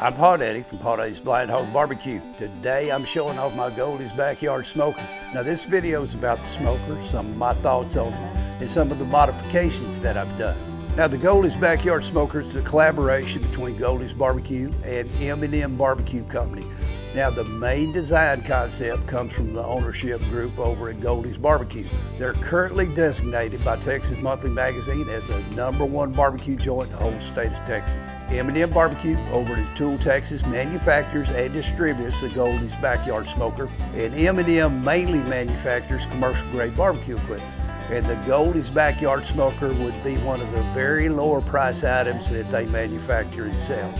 I'm Paul Daddy from Paul Daddy's BlindHawg Barbecue. Today I'm showing off my Goldee's backyard smoker. Now this video is about the smoker, some of my thoughts on it, and some of the modifications that I've done. Now the Goldee's backyard smoker is a collaboration between Goldee's Barbecue and M Barbecue Company. Now the main design concept comes from the ownership group over at Goldee's Barbecue. They're currently designated by Texas Monthly Magazine as the #1 barbecue joint in the whole state of Texas. M Barbecue over in Tool, Texas manufactures and distributes the Goldee's backyard smoker, and M mainly manufactures commercial grade barbecue equipment. And the Goldee's backyard smoker would be one of the very lower price items that they manufacture and sell.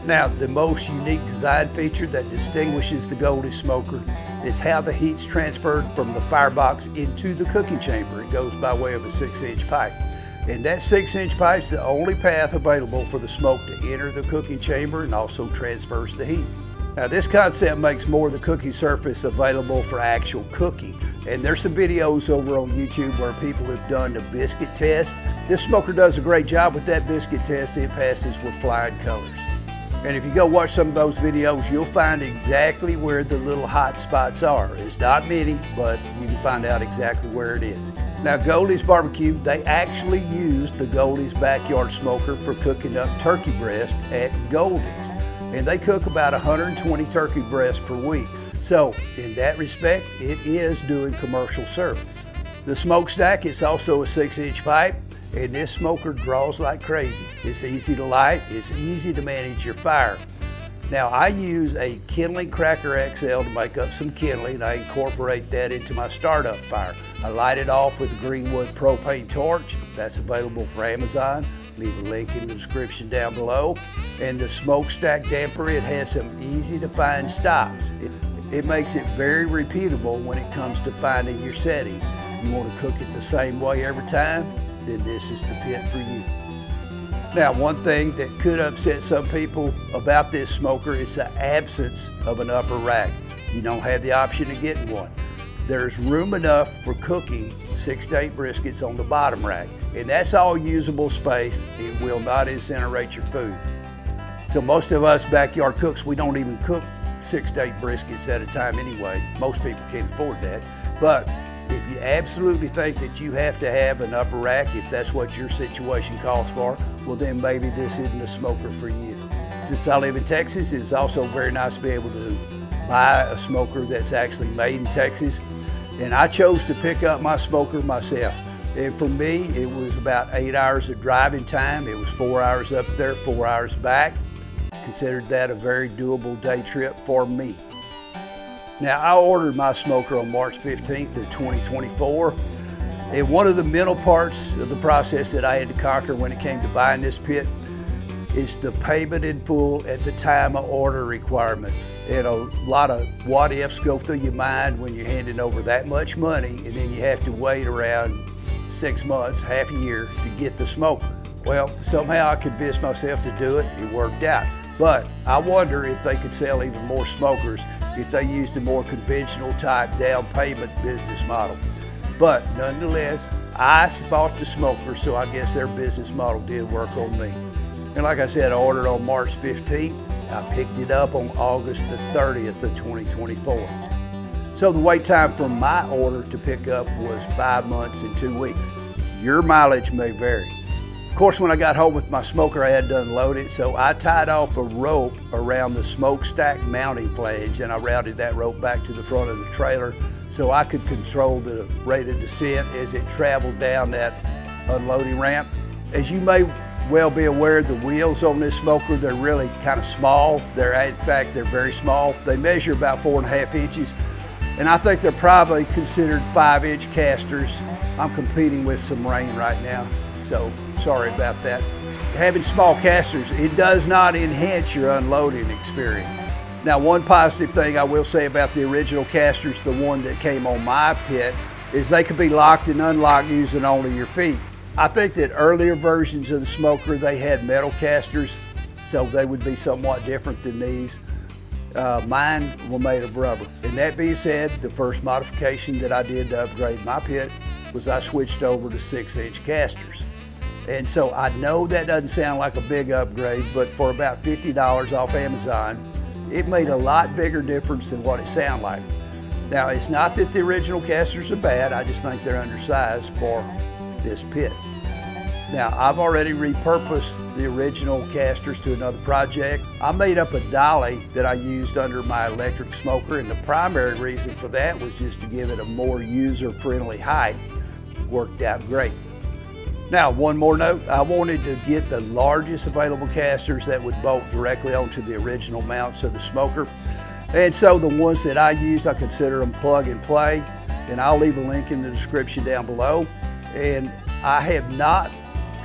Now, the most unique design feature that distinguishes the Goldee's smoker is how the heat's transferred from the firebox into the cooking chamber. It goes by way of a 6-inch pipe. And that 6-inch pipe is the only path available for the smoke to enter the cooking chamber and also transfers the heat. Now, this concept makes more of the cooking surface available for actual cooking. And there's some videos over on YouTube where people have done the biscuit test. This smoker does a great job with that biscuit test. It passes with flying colors. And if you go watch some of those videos, you'll find exactly where the little hot spots are. It's not many, but you can find out exactly where it is. Now, Goldee's Barbecue, they actually use the Goldee's backyard smoker for cooking up turkey breast at Goldee's. And they cook about 120 turkey breasts per week. So, in that respect, it is doing commercial service. The smokestack is also a 6-inch pipe, and this smoker draws like crazy. It's easy to light, it's easy to manage your fire. Now I use a kindling cracker XL to make up some kindling. I incorporate that into my startup fire. I light it off with a Greenwood propane torch. That's available for Amazon. Leave a link in the description down below. And the smokestack damper, it has some easy to find stops. It makes it very repeatable when it comes to finding your settings. You want to cook it the same way every time? Then this is the pit for you. Now, one thing that could upset some people about this smoker is the absence of an upper rack. You don't have the option of getting one. There's room enough for cooking 6 to 8 briskets on the bottom rack, and that's all usable space. It will not incinerate your food. So most of us backyard cooks, we don't even cook 6 to 8 briskets at a time anyway. Most people can't afford that. But if you absolutely think that you have to have an upper rack, if that's what your situation calls for, well then maybe this isn't a smoker for you. Since I live in Texas, it's also very nice to be able to buy a smoker that's actually made in Texas. And I chose to pick up my smoker myself. And for me, it was about 8 hours of driving time. It was 4 hours up there, 4 hours back. Considered that a very doable day trip for me. Now, I ordered my smoker on March 15th of 2024, and one of the mental parts of the process that I had to conquer when it came to buying this pit is the payment in full at the time of order requirement. And a lot of what ifs go through your mind when you're handing over that much money, and then you have to wait around 6 months, half a year to get the smoker. Well, somehow I convinced myself to do it. It worked out. But I wonder if they could sell even more smokers if they used a more conventional type down payment business model. But nonetheless, I bought the smoker, so I guess their business model did work on me. And like I said, I ordered on March 15th. I picked it up on August the 30th of 2024. So the wait time from my order to pick up was 5 months and 2 weeks. Your mileage may vary. Of course, when I got home with my smoker, I had to unload it, so I tied off a rope around the smokestack mounting flange, and I routed that rope back to the front of the trailer so I could control the rate of descent as it traveled down that unloading ramp. As you may well be aware, the wheels on this smoker, they're really kind of small. In fact, they're very small. They measure about 4.5 inches, and I think they're probably considered 5-inch casters. I'm competing with some rain right now, so sorry about that. Having small casters, it does not enhance your unloading experience. Now, one positive thing I will say about the original casters, the one that came on my pit, is they could be locked and unlocked using only your feet. I think that earlier versions of the smoker, they had metal casters, so they would be somewhat different than these. Mine were made of rubber. And that being said, the first modification that I did to upgrade my pit was I switched over to 6-inch casters. And so I know that doesn't sound like a big upgrade, but for about $50 off Amazon, it made a lot bigger difference than what it sounded like. Now, it's not that the original casters are bad, I just think they're undersized for this pit. Now, I've already repurposed the original casters to another project. I made up a dolly that I used under my electric smoker, and the primary reason for that was just to give it a more user-friendly height. Worked out great. Now, one more note, I wanted to get the largest available casters that would bolt directly onto the original mounts of the smoker. And so the ones that I used, I consider them plug and play, and I'll leave a link in the description down below. And I have not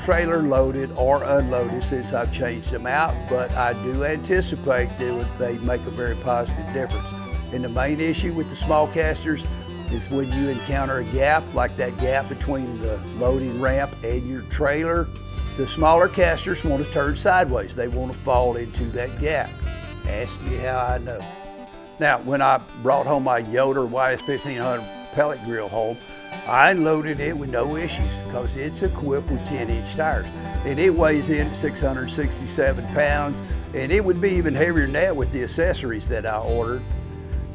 trailer loaded or unloaded since I've changed them out, but I do anticipate that they make a very positive difference. And the main issue with the small casters is when you encounter a gap, like that gap between the loading ramp and your trailer, the smaller casters want to turn sideways. They want to fall into that gap. Ask me how I know. Now, when I brought home my Yoder YS1500 pellet grill home, I unloaded it with no issues because it's equipped with 10-inch tires. And it weighs in at 667 pounds, and it would be even heavier than that with the accessories that I ordered.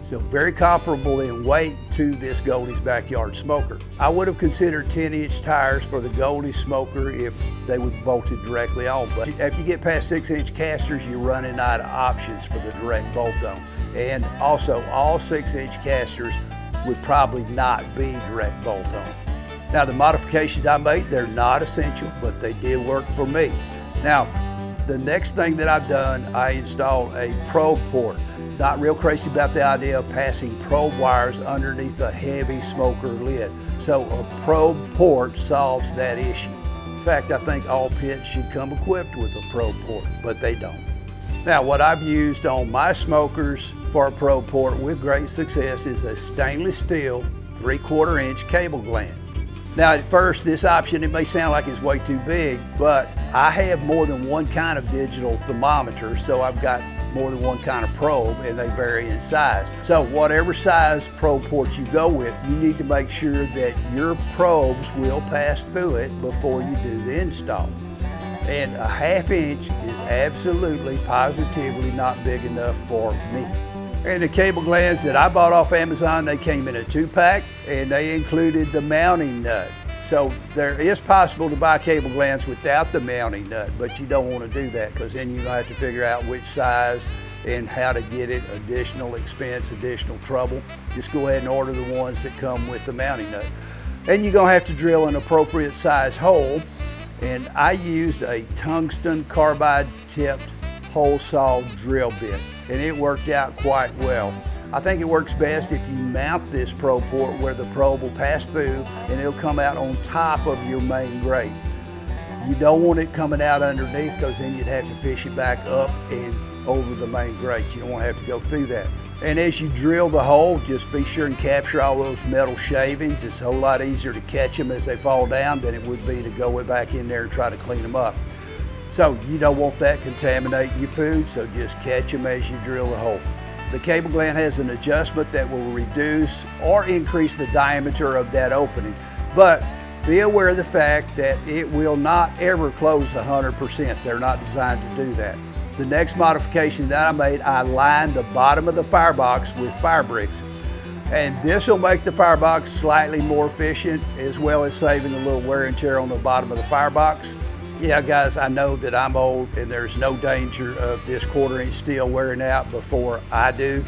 So very comparable in weight to this Goldee's backyard smoker. I would have considered 10-inch tires for the Goldee smoker if they were bolted directly on. But if you get past 6-inch casters, you're running out of options for the direct bolt on. And also, all 6-inch casters would probably not be direct bolt on. Now, the modifications I made, they're not essential, but they did work for me. Now, the next thing that I've done, I installed a probe port. Not real crazy about the idea of passing probe wires underneath a heavy smoker lid. So a probe port solves that issue. In fact, I think all pits should come equipped with a probe port, but they don't. Now, what I've used on my smokers for a probe port with great success is a stainless steel 3/4 inch cable gland. Now, at first, this option, it may sound like it's way too big, but I have more than one kind of digital thermometer, so I've got more than one kind of probe, and they vary in size. So whatever size probe port you go with, you need to make sure that your probes will pass through it before you do the install. And a 1/2 inch is absolutely, positively not big enough for me. And the cable glands that I bought off Amazon, they came in a 2-pack, and they included the mounting nut. So there is possible to buy cable glands without the mounting nut, but you don't want to do that because then you're going to have to figure out which size and how to get it. Additional expense, additional trouble. Just go ahead and order the ones that come with the mounting nut. And you're going to have to drill an appropriate size hole. And I used a tungsten carbide tipped hole saw drill bit, and it worked out quite well. I think it works best if you mount this probe port where the probe will pass through and it'll come out on top of your main grate. You don't want it coming out underneath because then you'd have to fish it back up and over the main grate. You don't want to have to go through that. And as you drill the hole, just be sure and capture all those metal shavings. It's a whole lot easier to catch them as they fall down than it would be to go back in there and try to clean them up. So you don't want that contaminating your food, so just catch them as you drill the hole. The cable gland has an adjustment that will reduce or increase the diameter of that opening, but be aware of the fact that it will not ever close 100%. They're not designed to do that. The next modification that I made, I lined the bottom of the firebox with fire bricks. And this will make the firebox slightly more efficient, as well as saving a little wear and tear on the bottom of the firebox. Yeah, guys, I know that I'm old and there's no danger of this 1/4 inch steel wearing out before I do.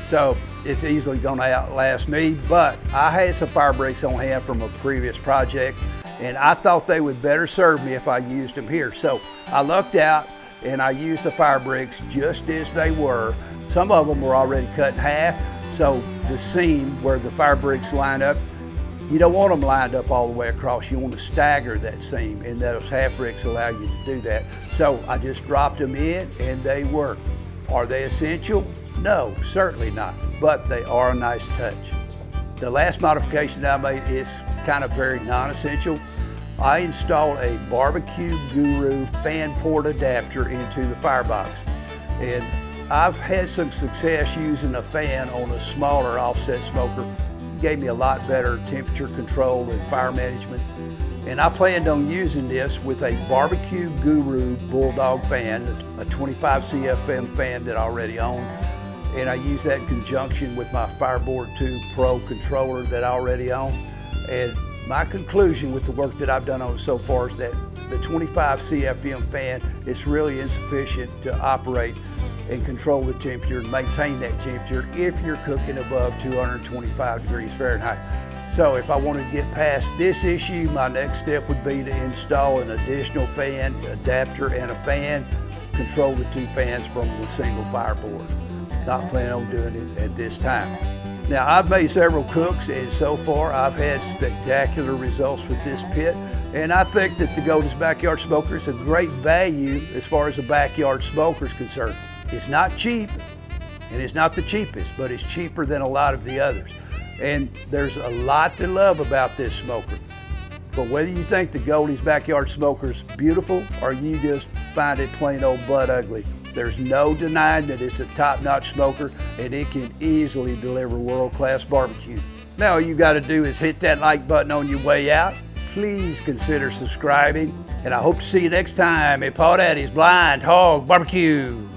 So it's easily gonna outlast me, but I had some fire bricks on hand from a previous project, and I thought they would better serve me if I used them here. So I lucked out and I used the fire bricks just as they were. Some of them were already cut in half, so the seam where the fire bricks line up, you don't want them lined up all the way across. You want to stagger that seam, and those half bricks allow you to do that. So I just dropped them in and they work. Are they essential? No, certainly not, but they are a nice touch. The last modification that I made is kind of very non-essential. I installed a Barbecue Guru fan port adapter into the firebox. And I've had some success using a fan on a smaller offset smoker. It gave me a lot better temperature control and fire management. And I planned on using this with a Barbecue Guru Bulldog fan, a 25 CFM fan that I already own. And I use that in conjunction with my Fireboard 2 Pro controller that I already own. And my conclusion with the work that I've done on it so far is that the 25 CFM fan is really insufficient to operate and control the temperature and maintain that temperature if you're cooking above 225 degrees Fahrenheit. So if I wanted to get past this issue, my next step would be to install an additional fan, adapter, and a fan, control the two fans from the single Fireboard. Not planning on doing it at this time. Now, I've made several cooks, and so far I've had spectacular results with this pit. And I think that the Goldee's Backyard Smoker is a great value as far as a backyard smoker is concerned. It's not cheap, and it's not the cheapest, but it's cheaper than a lot of the others. And there's a lot to love about this smoker. But whether you think the Goldee's Backyard Smoker is beautiful or you just find it plain old butt ugly, there's no denying that it's a top-notch smoker and it can easily deliver world-class barbecue. Now all you gotta do is hit that like button on your way out. Please consider subscribing, and I hope to see you next time at Paw Daddy's BlindHawg Barbecue.